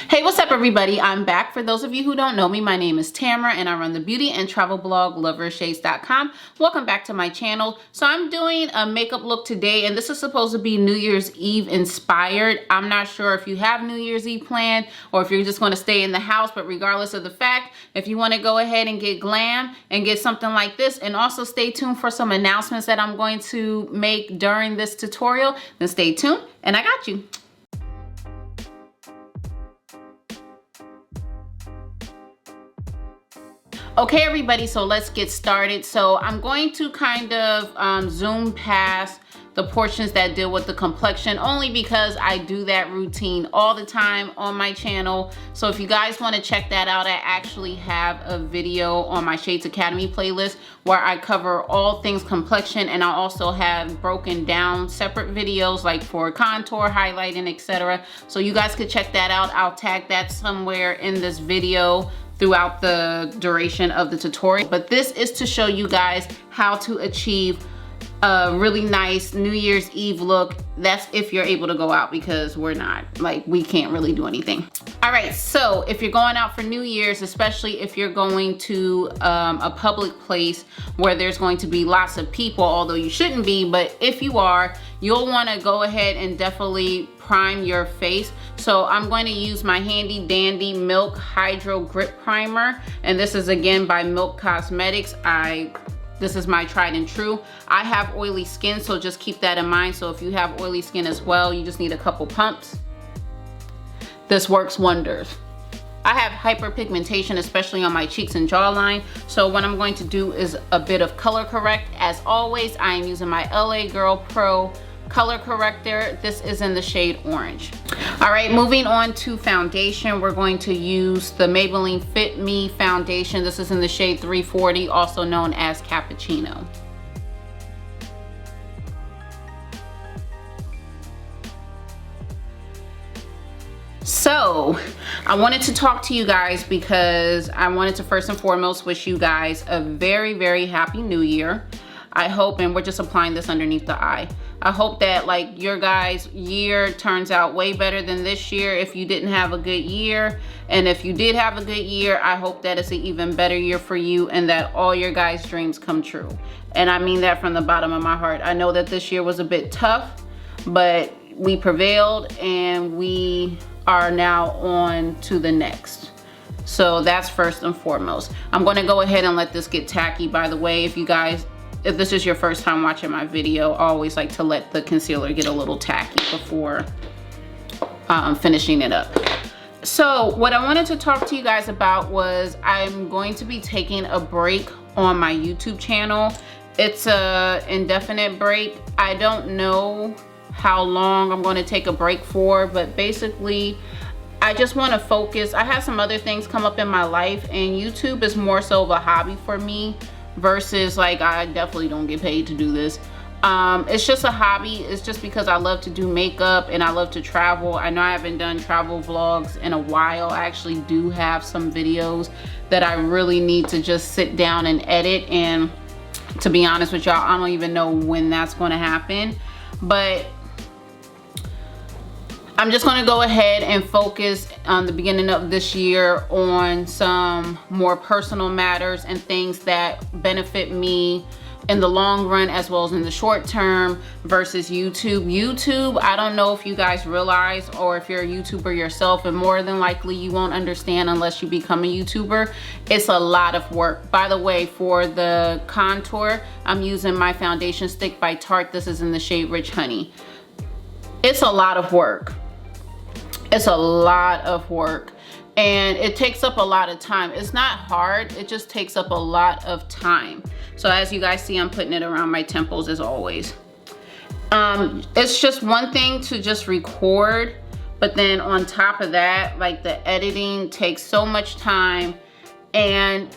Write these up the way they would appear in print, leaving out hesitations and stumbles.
Hey, what's up everybody? I'm back. For those of you who don't know me, my name is Tamara and I run the beauty and travel blog Loverofshades.com. Welcome back to my channel. So I'm doing a makeup look today and this is supposed to be New Year's Eve inspired. I'm not sure if you have New Year's Eve planned or if you're just going to stay in the house, but regardless of the fact, if you want to go ahead and get glam and get something like this, and also stay tuned for some announcements that I'm going to make during this tutorial, then stay tuned and I got you. Okay everybody, so let's get started. So I'm going to kind of zoom past the portions that deal with the complexion, only because I do that routine all the time on my channel. So if you guys want to check that out, I actually have a video on my Shades Academy playlist where I cover all things complexion, and I also have broken down separate videos like for contour, highlighting, etc. So you guys could check that out. I'll tag that somewhere in this video throughout the duration of the tutorial. But this is to show you guys how to achieve a really nice New Year's Eve look. That's if you're able to go out, because we're not, like, we can't really do anything. All right, so if you're going out for New Year's, especially if you're going to a public place where there's going to be lots of people, although you shouldn't be, but if you are, you'll want to go ahead and definitely prime your face. So I'm going to use my handy dandy Milk Hydro Grip Primer, and this is again by Milk Cosmetics. This is my tried and true. I have oily skin, so just keep that in mind. So if you have oily skin as well, you just need a couple pumps. This works wonders. I have hyperpigmentation, especially on my cheeks and jawline. So what I'm going to do is a bit of color correct. As always, I am using my LA Girl Pro color corrector. This is in the shade orange. All right, moving on to foundation, we're going to use the Maybelline Fit Me foundation. This is in the shade 340, also known as Cappuccino. So I wanted to talk to you guys because I wanted to first and foremost wish you guys a very, very happy new year. I hope, and we're just applying this underneath the eye, I hope that like your guys' year turns out way better than this year if you didn't have a good year. And if you did have a good year, I hope that it's an even better year for you and that all your guys' dreams come true. And I mean that from the bottom of my heart. I know that this year was a bit tough, but we prevailed and we are now on to the next. So that's first and foremost. I'm going to go ahead and let this get tacky. By the way, if this is your first time watching my video, I always like to let the concealer get a little tacky before finishing it up. So what I wanted to talk to you guys about was I'm going to be taking a break on my YouTube channel. It's a indefinite break. I don't know how long I'm going to take a break for, but basically I just want to focus. I have some other things come up in my life, and YouTube is more so of a hobby for me versus like I definitely don't get paid to do this. It's just a hobby. It's just because I love to do makeup and I love to travel. I know I haven't done travel vlogs in a while. I actually do have some videos that I really need to just sit down and edit, and to be honest with y'all, I don't even know when that's going to happen. But I'm just going to go ahead and focus on the beginning of this year on some more personal matters and things that benefit me in the long run as well as in the short term versus YouTube. YouTube, I don't know if you guys realize, or if you're a YouTuber yourself, and more than likely you won't understand unless you become a YouTuber, it's a lot of work. By the way, for the contour, I'm using my foundation stick by Tarte. This is in the shade Rich Honey. It's a lot of work. It's a lot of work and it takes up a lot of time. It's not hard, it just takes up a lot of time. So as you guys see, I'm putting it around my temples as always. It's just one thing to just record, but then on top of that, like the editing takes so much time. And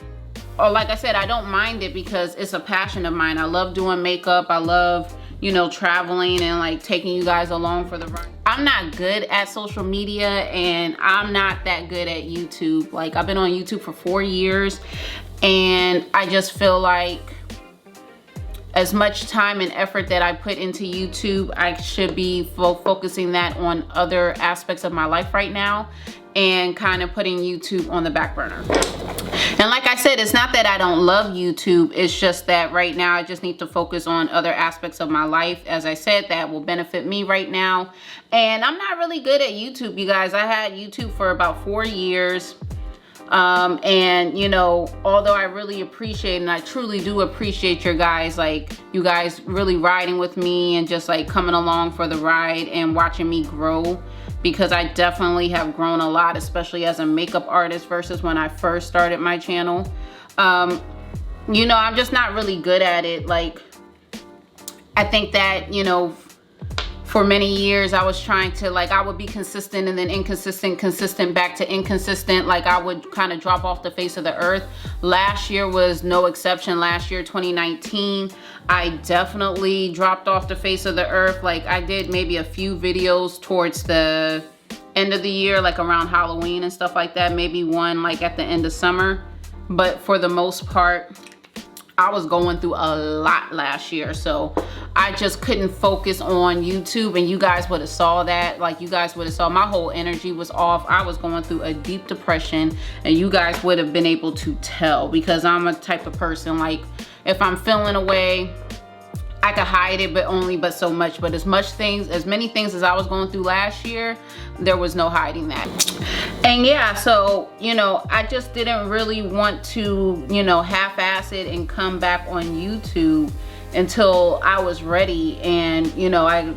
like I said, I don't mind it because it's a passion of mine. I love doing makeup. I love, you know, traveling and like taking you guys along for the ride. I'm not good at social media and I'm not that good at YouTube. Like I've been on YouTube for 4 years and I just feel like as much time and effort that I put into YouTube, I should be focusing that on other aspects of my life right now. and kind of putting YouTube on the back burner. And like I said, it's not that I don't love YouTube. It's just that right now I just need to focus on other aspects of my life, as I said, that will benefit me right now. And I'm not really good at YouTube, you guys. I had YouTube for about 4 years. And you know, although I really appreciate, and I truly do appreciate your guys, like you guys really riding with me and just like coming along for the ride and watching me grow, because I definitely have grown a lot, especially as a makeup artist versus when I first started my channel. You know, I'm just not really good at it. Like, I think that, you know, for many years I was trying to, like, I would be consistent and then inconsistent, consistent back to inconsistent. Like, I would kind of drop off the face of the earth. Last year was no exception. Last year, 2019, I definitely dropped off the face of the earth. Like, I did maybe a few videos towards the end of the year, like around Halloween and stuff like that. Maybe one like at the end of summer. But for the most part, I was going through a lot last year, so I just couldn't focus on YouTube, and you guys would have saw that. Like, you guys would have saw my whole energy was off. I was going through a deep depression, and you guys would have been able to tell, because I'm a type of person, like, if I'm feeling away, I could hide it, but so much. But as many things as I was going through last year, there was no hiding that. And yeah, so, you know, I just didn't really want to, you know, half-ass it and come back on YouTube until I was ready. And, you know, I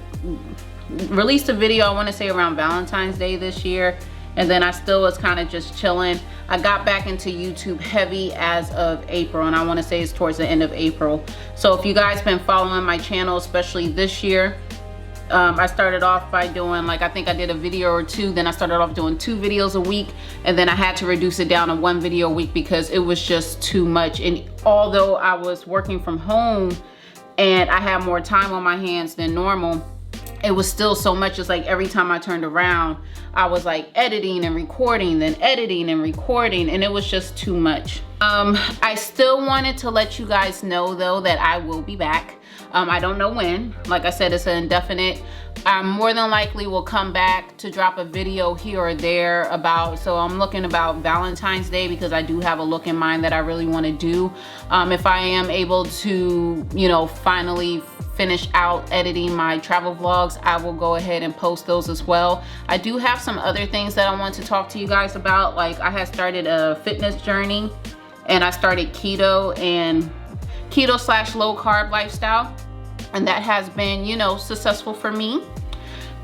released a video, I want to say around Valentine's Day this year. And then I still was kind of just chilling. I got back into YouTube heavy as of April, and I want to say it's towards the end of April. So if you guys been following my channel, especially this year, I started off by doing, like, I think I did a video or two, then I started off doing 2 videos a week, and then I had to reduce it down to 1 video a week because it was just too much. And although I was working from home and I had more time on my hands than normal, it was still so much. It's like every time I turned around, I was like editing and recording, then editing and recording, and it was just too much. I still wanted to let you guys know though that I will be back. I don't know when. Like I said, it's an indefinite. I more than likely will come back to drop a video here or there about, so I'm looking about Valentine's Day, because I do have a look in mind that I really want to do. If I am able to, you know, finally finish out editing my travel vlogs, I will go ahead and post those as well. I do have some other things that I want to talk to you guys about. Like, I had started a fitness journey, and I started keto and keto/low carb lifestyle, and that has been, you know, successful for me.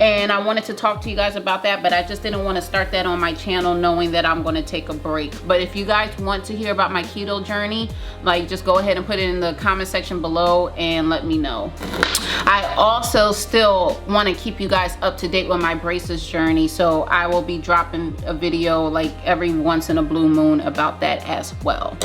And I wanted to talk to you guys about that, but I just didn't want to start that on my channel knowing that I'm going to take a break. But if you guys want to hear about my keto journey, like, just go ahead and put it in the comment section below and let me know. I also still want to keep you guys up to date with my braces journey, so I will be dropping a video like every once in a blue moon about that as well.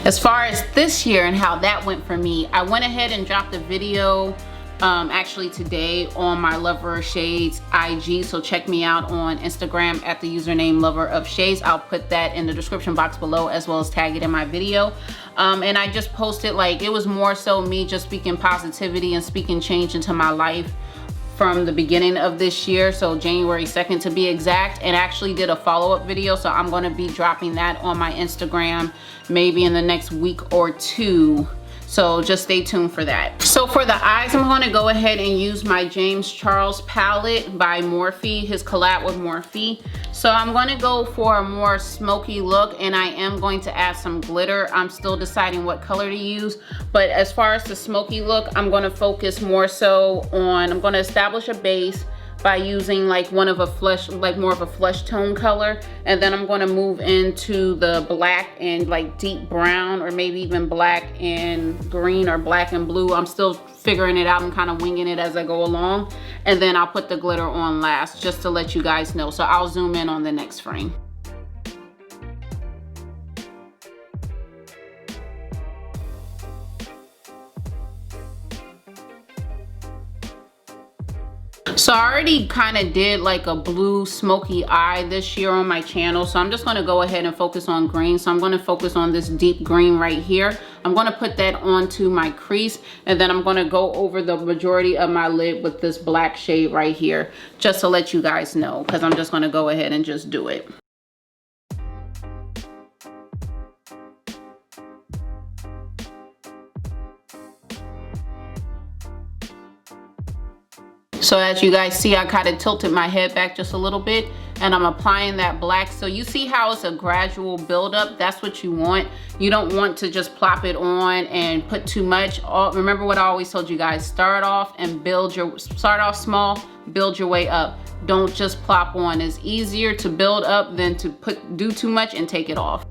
As far as this year and how that went for me, I went ahead and dropped a video actually today on my Loverofshades IG, so check me out on Instagram at the username Loverofshades. I'll put that in the description box below, as well as tag it in my video. And I just posted, like, it was more so me just speaking positivity and speaking change into my life from the beginning of this year, so January 2nd to be exact, and actually did a follow-up video, so I'm going to be dropping that on my Instagram maybe in the next week or 2. So just stay tuned for that. So for the eyes, I'm going to go ahead and use my James Charles palette by Morphe, his collab with Morphe. So I'm going to go for a more smoky look, and I am going to add some glitter. I'm still deciding what color to use, but as far as the smoky look, I'm going to focus more so on, I'm going to establish a base by using like more of a flesh tone color, and then I'm going to move into the black and like deep brown, or maybe even black and green or black and blue. I'm still figuring it out and kind of winging it as I go along, and then I'll put the glitter on last, just to let you guys know. So I'll zoom in on the next frame. So I already kind of did like a blue smoky eye this year on my channel. So I'm just going to go ahead and focus on green. So I'm going to focus on this deep green right here. I'm going to put that onto my crease, and then I'm going to go over the majority of my lid with this black shade right here, just to let you guys know, because I'm just going to go ahead and just do it. So as you guys see, I kind of tilted my head back just a little bit, and I'm applying that black. So you see how it's a gradual buildup? That's what you want. You don't want to just plop it on and put too much. Remember what I always told you guys, start off small, build your way up. Don't just plop on. It's easier to build up than to do too much and take it off.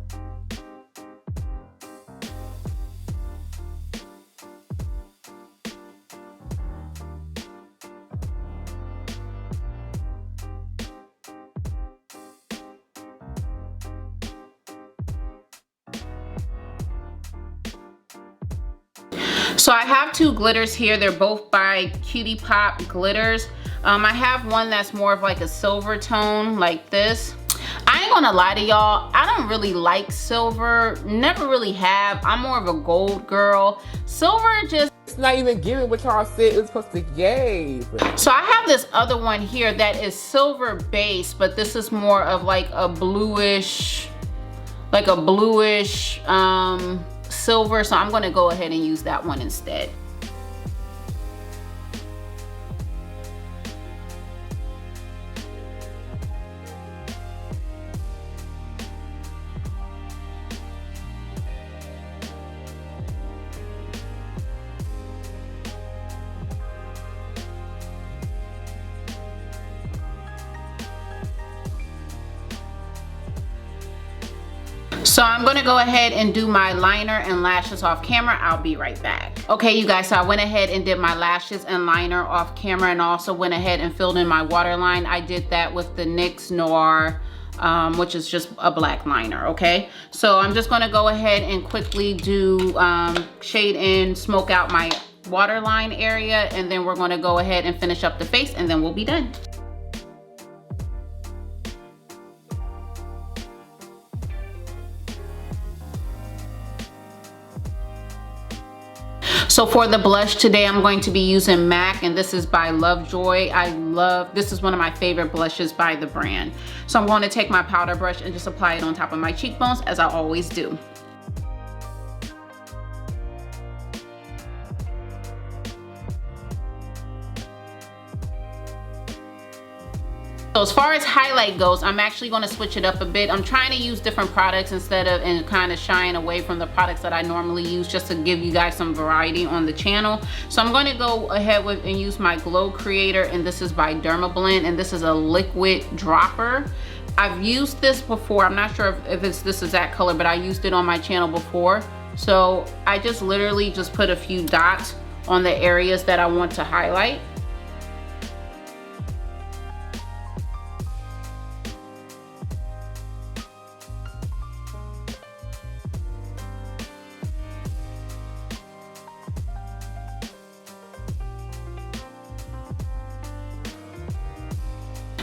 So I have two glitters here. They're both by Cutie Pop Glitters. I have one that's more of like a silver tone like this. I ain't gonna lie to y'all, I don't really like silver, never really have. I'm more of a gold girl. Silver just, it's not even giving what y'all said it's supposed to give. So I have this other one here that is silver base, but this is more of like a bluish, silver. So I'm gonna go ahead and use that one instead. So I'm gonna go ahead and do my liner and lashes off camera. I'll be right back. Okay, you guys, so I went ahead and did my lashes and liner off camera, and also went ahead and filled in my waterline. I did that with the NYX Noir, which is just a black liner, okay? So I'm just gonna go ahead and quickly do shade in, smoke out my waterline area, and then we're gonna go ahead and finish up the face, and then we'll be done. So for the blush today, I'm going to be using MAC, and this is by Lovejoy. This is one of my favorite blushes by the brand. So I'm going to take my powder brush and just apply it on top of my cheekbones, as I always do. So as far as highlight goes, I'm actually going to switch it up a bit. I'm trying to use different products and kind of shying away from the products that I normally use, just to give you guys some variety on the channel. So I'm going to go ahead and use my Glow Creator, and this is by Dermablend, and this is a liquid dropper. I've used this before. I'm not sure if it's this exact color, but I used it on my channel before. So I just literally just put a few dots on the areas that I want to highlight.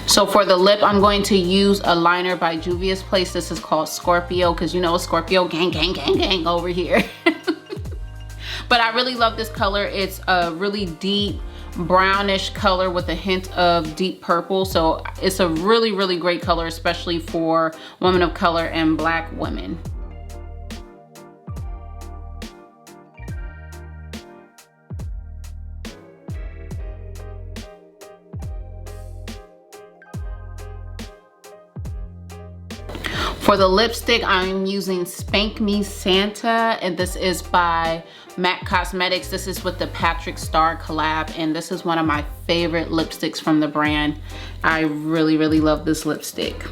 So for the lip, I'm going to use a liner by Juvia's Place. This is called Scorpio, because you know Scorpio gang, gang, gang, gang over here. But I really love this color. It's a really deep brownish color with a hint of deep purple. So it's a really, really great color, especially for women of color and black women. For the lipstick, I'm using Spank Me Santa, and this is by MAC Cosmetics. This is with the Patrick Star collab, and this is one of my favorite lipsticks from the brand. I really, really love this lipstick.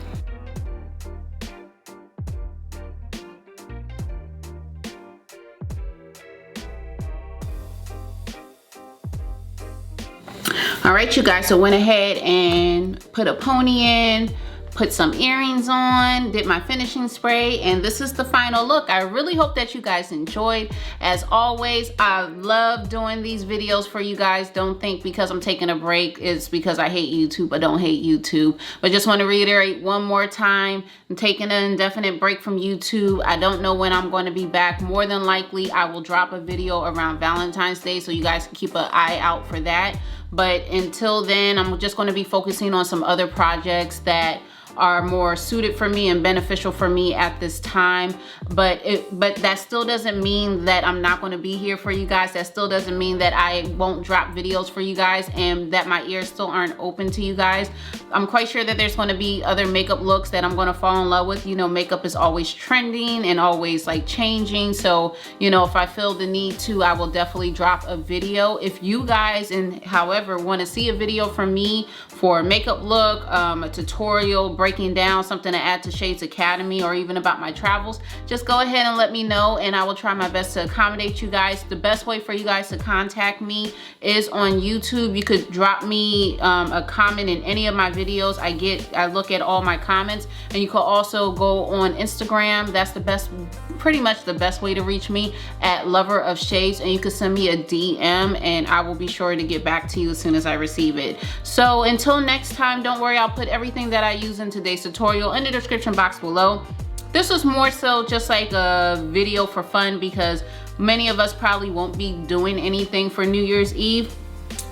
All right, you guys, so went ahead and put a pony in. put some earrings on, did my finishing spray, and this is the final look. I really hope that you guys enjoyed. As always, I love doing these videos for you guys. Don't think because I'm taking a break it's because I hate YouTube. I don't hate YouTube, but just want to reiterate one more time, I'm taking an indefinite break from YouTube. I don't know when I'm going to be back. More than likely I will drop a video around Valentine's Day, so you guys can keep an eye out for that. But until then, I'm just going to be focusing on some other projects that are more suited for me and beneficial for me at this time. But that still doesn't mean that I'm not going to be here for you guys. That still doesn't mean that I won't drop videos for you guys and that my ears still aren't open to you guys. I'm quite sure that there's going to be other makeup looks that I'm going to fall in love with. You know, makeup is always trending and always like changing. So, you know, if I feel the need to, I will definitely drop a video. If you guys, and however, want to see a video from me for a makeup look, a tutorial, breaking down something to add to Shades Academy, or even about my travels, just go ahead and let me know and I will try my best to accommodate you guys. The best way for you guys to contact me is on YouTube. You could drop me a comment in any of my videos. I look at all my comments, and you could also go on Instagram. That's the best, pretty much the best way to reach me, at Loverofshades, and you can send me a DM and I will be sure to get back to you as soon as I receive it. So until next time, don't worry, I'll put everything that I use in today's tutorial in the description box below. This was more so just like a video for fun because many of us probably won't be doing anything for New Year's Eve.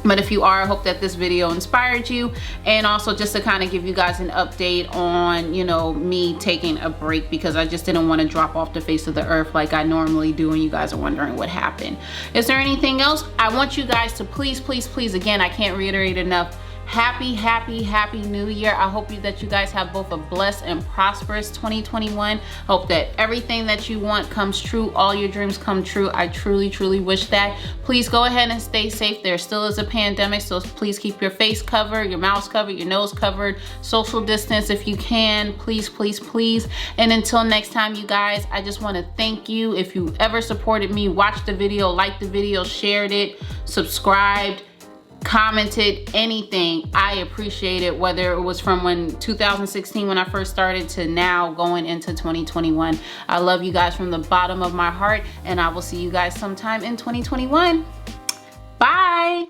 But if you are, I hope that this video inspired you, and also just to kind of give you guys an update on, you know, me taking a break because I just didn't want to drop off the face of the earth like I normally do, and you guys are wondering what happened. Is there anything else? I want you guys to please, please, please, again, I can't reiterate enough, happy New Year. I hope that you guys have both a blessed and prosperous 2021. Hope that everything that you want comes true, all your dreams come true. I truly wish that. Please go ahead and stay safe. There still is a pandemic, so please keep your face covered, your mouth covered, your nose covered, social distance if you can, please. And until next time, you guys, I just want to thank you. If you ever supported me, watched the video, liked the video, shared it, subscribed, commented, anything, I appreciate it, whether it was from 2016 when I first started to now going into 2021. I love you guys from the bottom of my heart, and I will see you guys sometime in 2021. Bye.